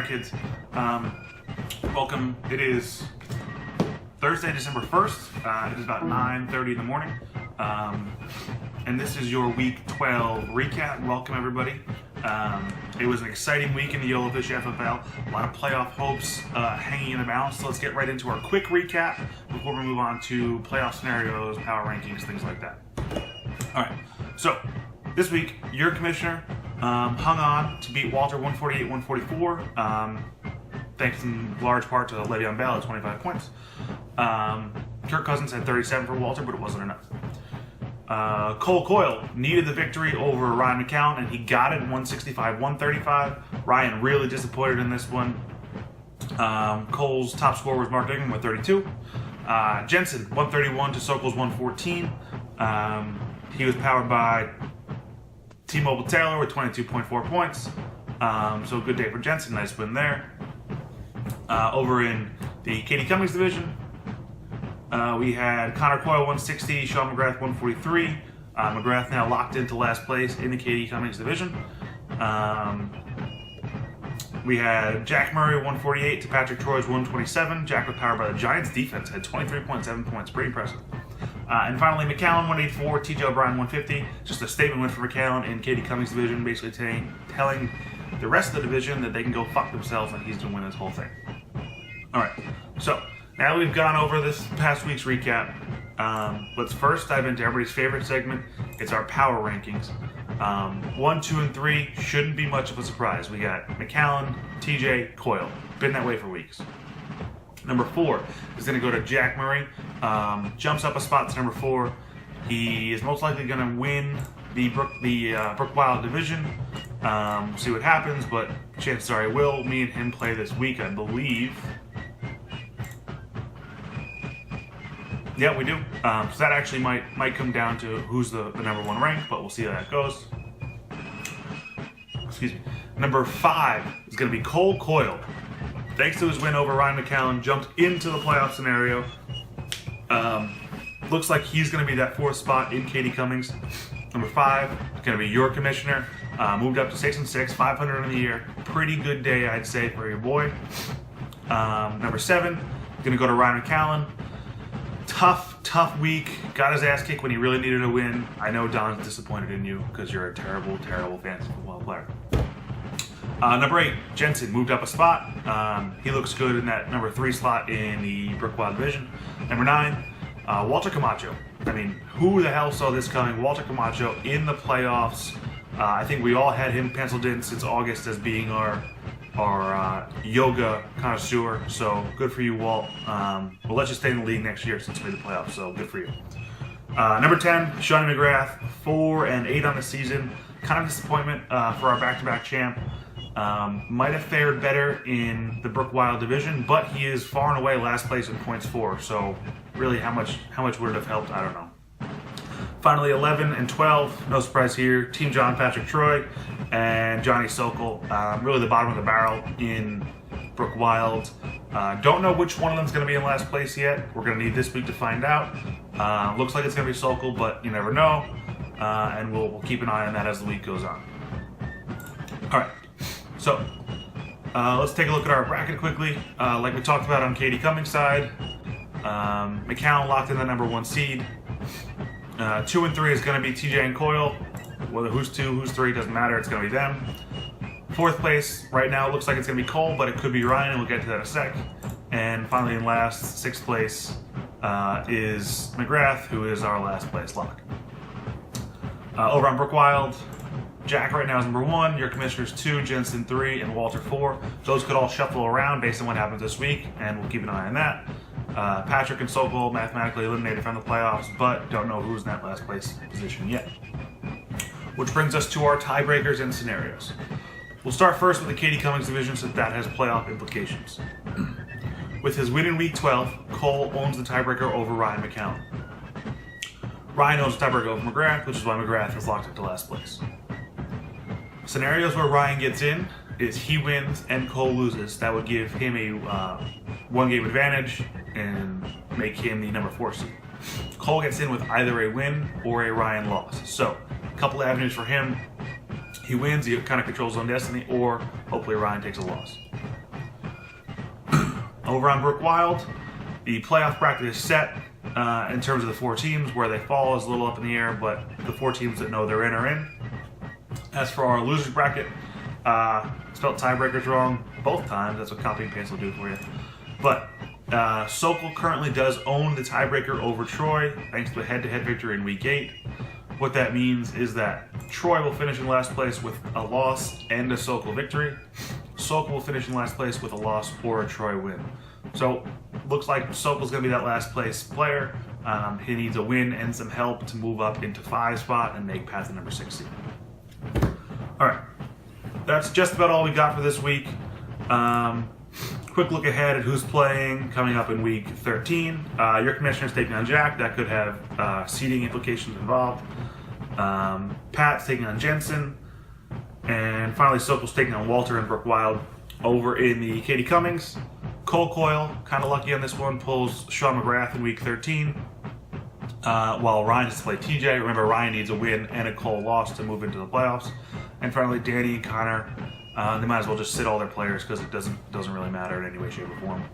kids. Welcome. It is Thursday, December 1st. It is about 9:30 in the morning. And this is your Week 12 recap. Welcome, everybody. It was an exciting week in the YOLOFISH FFL. A lot of playoff hopes hanging in the balance. So let's get right into our quick recap before we move on to playoff scenarios, power rankings, things like that. All right. So this week, your commissioner hung on to beat Walter 148-144. Thanks in large part to Le'Veon Bell at 25 points. Kirk Cousins had 37 for Walter, but it wasn't enough. Cole Coyle needed the victory over Ryan McCown, and he got it 165-135. Ryan really disappointed in this one. Cole's top scorer was Mark Ingram with 32. Jensen, 131 to Sokol's 114. He was powered by T-Mobile Taylor with 22.4 points. So good day for Jensen. Nice win there. Over in the Katie Cummings division, we had Connor Coyle 160, Sean McGrath 143. McGrath now locked into last place in the Katie Cummings division. We had Jack Murray 148 to Patrick Troy's 127. Jack was powered by the Giants defense, had 23.7 points, pretty impressive. And finally, McAllen 184, TJ O'Brien 150. Just a statement win for McAllen in Katie Cummings division, basically telling the rest of the division that they can go fuck themselves and he's going to win this whole thing. All right, so now that we've gone over this past week's recap, let's first dive into everybody's favorite segment. It's our power rankings. 1, 2, and 3 shouldn't be much of a surprise. We got McAllen, TJ, Coyle. Been that way for weeks. Number 4 is going to go to Jack Murray. Jumps up a spot to number 4. He is most likely going to win the Brook Wild division. See what happens, but chances are he will. Me and him play this week, I believe. Yeah, we do. So that actually might come down to who's the number 1 rank, but we'll see how that goes. Excuse me. Number 5 is going to be Cole Coyle. Thanks to his win over Ryan McCown, jumped into the playoff scenario. Looks like he's going to be that 4th spot in Katie Cummings. Number 5 is going to be your commissioner. Moved up to 6-6, 500 in the year. Pretty good day, I'd say, for your boy. Number 7 is going to go to Ryan McCallan. Tough week. Got his ass kicked when he really needed a win. I know Don's disappointed in you because you're a terrible fantasy football player. Number 8, Jensen moved up a spot. He looks good in that number 3 slot in the Brook Wild division. Number 9, Walter Camacho. I mean, who the hell saw this coming? Walter Camacho in the playoffs. I think we all had him penciled in since August as being our yoga connoisseur. So good for you, Walt. We'll let you stay in the league next year since we made the playoffs. So good for you. Number 10, Shawnee McGrath, 4-8 on the season. Kind of disappointment for our back-to-back champ. Might have fared better in the Brook Wild division, but he is far and away last place in points for. So really, how much would it have helped? I don't know. Finally, 11 and 12, no surprise here. Team John Patrick Troy and Johnny Sokol, really the bottom of the barrel in Brook Wild. Don't know which one of them is going to be in last place yet. We're going to need this week to find out. Looks like it's going to be Sokol, but you never know. And we'll keep an eye on that as the week goes on. All right, so let's take a look at our bracket quickly. Like we talked about on Katie Cummings' side, McCown locked in the number 1 seed. 2 and 3 is going to be TJ and Coyle. Whether who's 2, who's 3, doesn't matter. It's going to be them. 4th place right now looks like it's going to be Cole, but it could be Ryan, and we'll get to that in a sec. And finally, in last, 6th place is McGrath, who is our last place lock. Over on Brook Wild, Jack right now is number 1. Your commissioner's 2, Jensen 3, and Walter 4. Those could all shuffle around based on what happens this week, and we'll keep an eye on that. Patrick and Sokol mathematically eliminated from the playoffs, but don't know who's in that last place position yet. Which brings us to our tiebreakers and scenarios. We'll start first with the Katie Cummings division since that has playoff implications. With his win in Week 12, Cole owns the tiebreaker over Ryan McCallan. Ryan owns the tiebreaker over McGrath, which is why McGrath is locked into last place. Scenarios where Ryan gets in is he wins and Cole loses. That would give him a 1-game advantage and make him the number 4 seed. Cole gets in with either a win or a Ryan loss. So, a couple of avenues for him. He wins, he kind of controls his own destiny, or hopefully Ryan takes a loss. Over on Brook Wild, the playoff bracket is set in terms of the 4 teams. Where they fall is a little up in the air, but the 4 teams that know they're in are in. As for our losers bracket, spelled tiebreakers wrong both times. That's what copy and paste will do for you. But Sokol currently does own the tiebreaker over Troy, thanks to a head-to-head victory in Week 8. What that means is that Troy will finish in last place with a loss and a Sokol victory. Sokol will finish in last place with a loss or a Troy win. So, looks like Sokol's going to be that last place player. He needs a win and some help to move up into 5 spot and make path to number 6 seed. Alright, that's just about all we got for this week. Quick look ahead at who's playing coming up in week 13. Your commissioner's taking on Jack. That could have seeding implications involved. Pat's taking on Jensen. And finally, Sokol's taking on Walter and Brook Wild. Over in the Katie Cummings, Cole Coyle, kind of lucky on this one, pulls Sean McGrath in week 13. While Ryan has to play TJ. Remember, Ryan needs a win and a Cole loss to move into the playoffs. And finally, Danny and Connor. They might as well just sit all their players because it doesn't really matter in any way, shape, or form.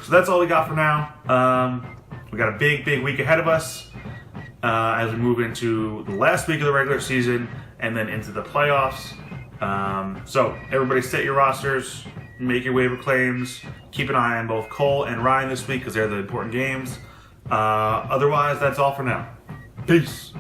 So that's all we got for now. We got a big week ahead of us as we move into the last week of the regular season and then into the playoffs. So everybody set your rosters, make your waiver claims, keep an eye on both Cole and Ryan this week because they're the important games. Otherwise, that's all for now. Peace.